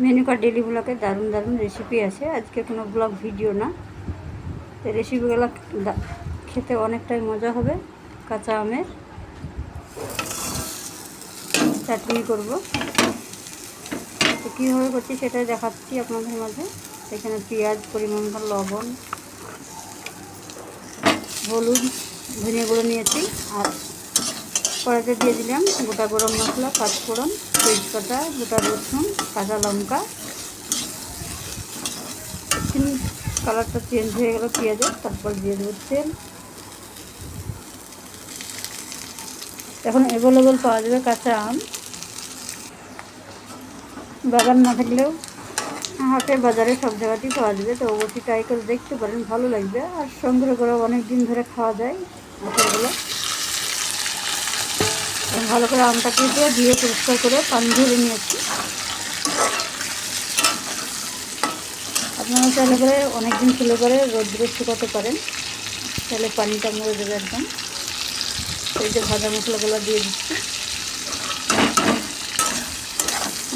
Menu card daily ব্লগে দারুণ দারুণ রেসিপি আছে। আজকে কোনো ব্লগ ভিডিও না, এই রেসিপিগুলো খেতে অনেকটাই মজা হবে। কাঁচা আমের চাটনি করব, তো কীভাবে করছি সেটাই দেখাচ্ছি আপনাদের মাঝে। এখানে পেঁয়াজ, পরিমাণ মতো লবণ, হলুদ, ধনিয়া গুঁড়ো নিয়েছি। আর কড়াইতে দিয়ে দিলাম গোটা গরম মশলা, পাঁচফোড়ন, তেজপাতা, গোটা রসুন, কাঁচা লঙ্কা। কালারটা চেঞ্জ হয়ে গেল পেঁয়াজের, তারপর দিয়ে দেবো তেল। এখন অ্যাভেলেবল পাওয়া যাবে কাঁচা আম, বাগান না থাকলেও হাটে বাজারে সব জায়গাতেই পাওয়া যাবে। তো অবশ্যই ট্রাই করে দেখতে পারেন, ভালো লাগবে। আর সংগ্রহ করে অনেক দিন ধরে খাওয়া যায় আচারগুলো। ভালো করে আমটা কেটে ধুয়ে পরিষ্কার করে পানি ঝরে নিয়েছি। আপনারা চাইলে করে অনেক দিন তুলে করে রোদ্রে শুকাতে পারেন, তাহলে পানিটা মরে যাবে একদম। এই যে ভাজা মশলাগুলো দিয়ে দিচ্ছি,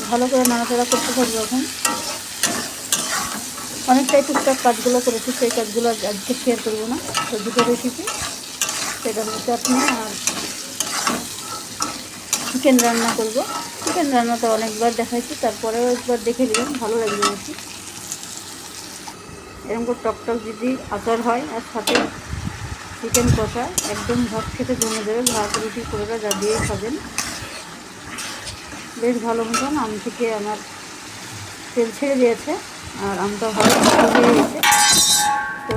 ভালো করে নাড়াচাড়া করতে থাকবো। এখন অনেকটাই টুকটাক কাজগুলো করেছি, সেই কাজগুলো আজকে শেয়ার করবো না। তো দুটো রেসিপি, সেটা হচ্ছে চাটনি আর চিকেন রান্না করব। চিকেন রান্না তো অনেকবার দেখাইছি, তারপরেও একবার দেখে দিলাম, ভালো লাগবে বেশি। এরকম করে টকটক যদি আচার হয় আর সাথে চিকেন কষা, একদম ভাত খেতে জমে যাবে। ভাত, রুটি, পরোটা যা দিয়ে খাবেন। বেশ ভালো মতন আম থেকে আমার তেল ছেড়ে দিয়েছে, আর আমটা ভালো হয়ে গেছে। তো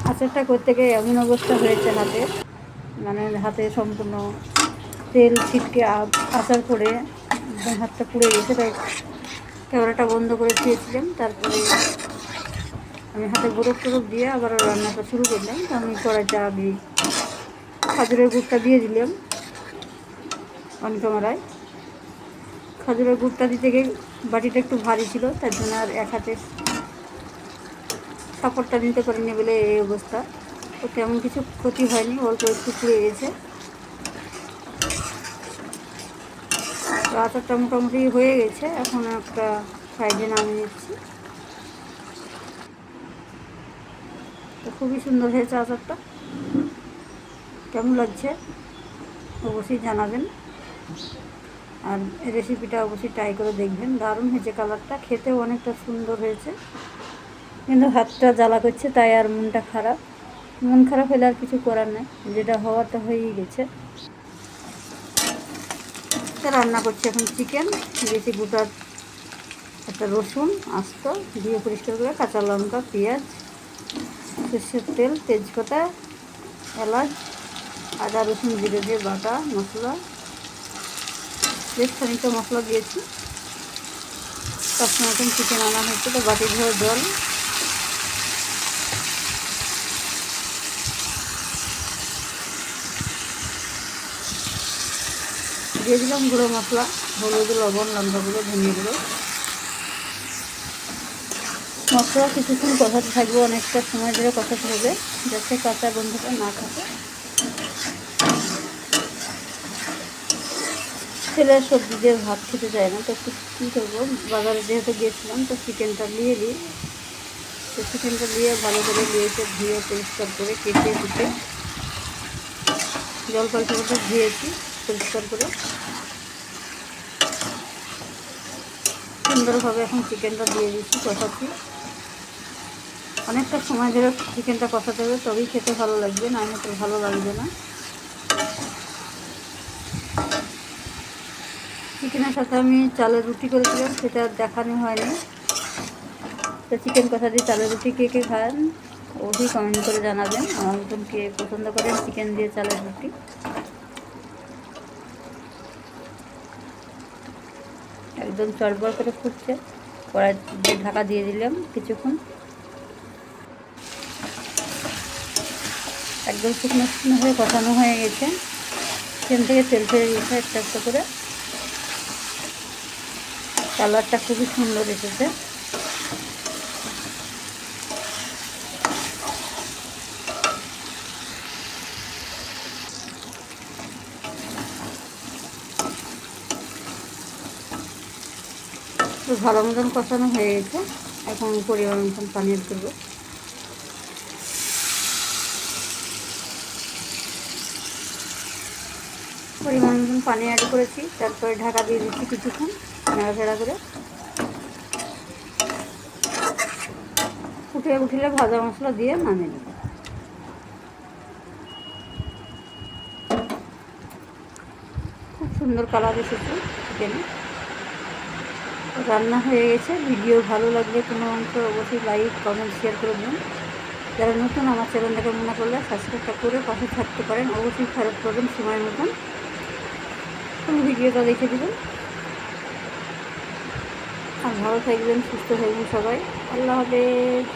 আচারটা করতে গিয়ে এমন অবস্থা হয়েছে হাতে, মানে হাতে সম্পূর্ণ তেল ছিটকে আচার করে একদম হাতটা পুড়ে গেছে। তাই ক্যামেরাটা বন্ধ করে দিয়েছিলাম। তারপরে আমি হাতে বরফ টরফ দিয়ে আবার রান্নাটা শুরু করলাম। তো আমি কড়াইতে আগে খাজুরের গুড়টা দিয়ে দিলাম অন ক্যামেরায়। খাজুরের গুড়টা দিতে গিয়ে বাটিটা একটু ভারী ছিল, তার জন্য আর এক হাতে সাপোর্টটা নিতে পারিনি বলে এই অবস্থা। তো তেমন কিছু ক্ষতি হয়নি, অল্প একটু পুড়ে গেছে। তো আচারটা মোটামুটি হয়ে গেছে, এখন একটা সাইডে নামিয়ে নিচ্ছি। তো খুবই সুন্দর হয়েছে আচারটা, কেমন লাগছে অবশ্যই জানাবেন। আর রেসিপিটা অবশ্যই ট্রাই করে দেখবেন, দারুণ হয়েছে। কালারটা খেতেও অনেকটা সুন্দর হয়েছে, কিন্তু হাতটা জ্বালা করছে, তাই আর মনটা খারাপ। মন খারাপ হলে আর কিছু করার নেই, যেটা হওয়ার তো হয়েই গেছে। রান্না করছি এখন চিকেন। দিয়েছি গোটা একটা রসুন আস্ত, দিয়ে পরিষ্কার করে, কাঁচা লঙ্কা, পেঁয়াজ, সরষের তেল, তেজপাতা, এলাচ, আদা, রসুন, জিরে দিয়ে বাটা মশলা, বেশ খানিকটা মশলা দিয়েছি। তার সঙ্গে এখন চিকেন আনা হচ্ছে, তো বাটি ধরে জল, দিয়ে দিলাম গুঁড়ো মশলা, হলুদ, লবণ, লঙ্কা গুঁড়ো, ধনিয়া গুঁড়ো। মশলা কিছুক্ষণ কষাতে থাকবে, অনেকটা সময় ধরে কষাতে হবে, যাতে কাঁচা গন্ধটা না থাকে। ছেলে সবজি দিয়ে ভাত খেতে চায় না, তো একটু কী করবো, বাজারে যেহেতু গিয়েছিলাম তো চিকেনটা নিয়ে দিই। তো চিকেনটা দিয়ে ভালো করে ধুয়েছে, ধুয়ে পরিষ্কার করে কেটে কুটে জল পাল্টে পাল্টে ধুয়েছি পরিষ্কার করে সুন্দরভাবে। এখন চিকেনটা দিয়ে দিচ্ছি, কষাচ্ছি। অনেকটা সময় ধরে চিকেনটা কষাতে হবে, তবেই খেতে ভালো লাগবে, না হলে তো ভালো লাগবে না। চিকেনের সাথে আমি চালের রুটি করেছিলাম, সেটা দেখানো হয়নি। তো চিকেন কষা দিয়ে চালের রুটি কে কে খান অবশ্যই কমেন্ট করে জানাবেন। আমার মতন কে পছন্দ করেন চিকেন দিয়ে চালের রুটি। একদম চড়বড় করে ফুটছে, কড়াই দিয়ে ঢাকা দিয়ে দিলাম কিছুক্ষণ। একদম শুকনো শুকনো হয়ে কষানো হয়ে গেছে, চিকেন থেকে তেল ছেড়ে দিয়েছে একটা একটা করে। কালারটা খুবই সুন্দর এসেছে। তো ভালো মতন কষানো হয়ে গেছে। এখন পরিমাণ মতন পানি অ্যাড করবো। পরিমাণ মতন পানি অ্যাড করেছি, তারপরে ঢাকা দিয়ে দিচ্ছি কিছুক্ষণ নাড়াচাড়া করে। ফুটে উঠলে ভাজা মশলা দিয়ে নামিয়ে নেব। খুব সুন্দর কালার এসেছে চিকেনে। রান্না হয়ে গেছে। ভিডিও ভালো লাগলে কোনো অংশ অবশ্যই লাইক কমেন্ট শেয়ার করে দিন। যারা নতুন আমার চ্যানেলটাকে মনে করলে সাবস্ক্রাইবটা করে পাশে থাকতে পারেন। অবশ্যই ফেরত করবেন সময় মতন। ফুল ভিডিওটা দেখে দেবেন। আর ভালো থাকবেন, সুস্থ থাকবেন সবাই। আল্লাহ হাফেজ।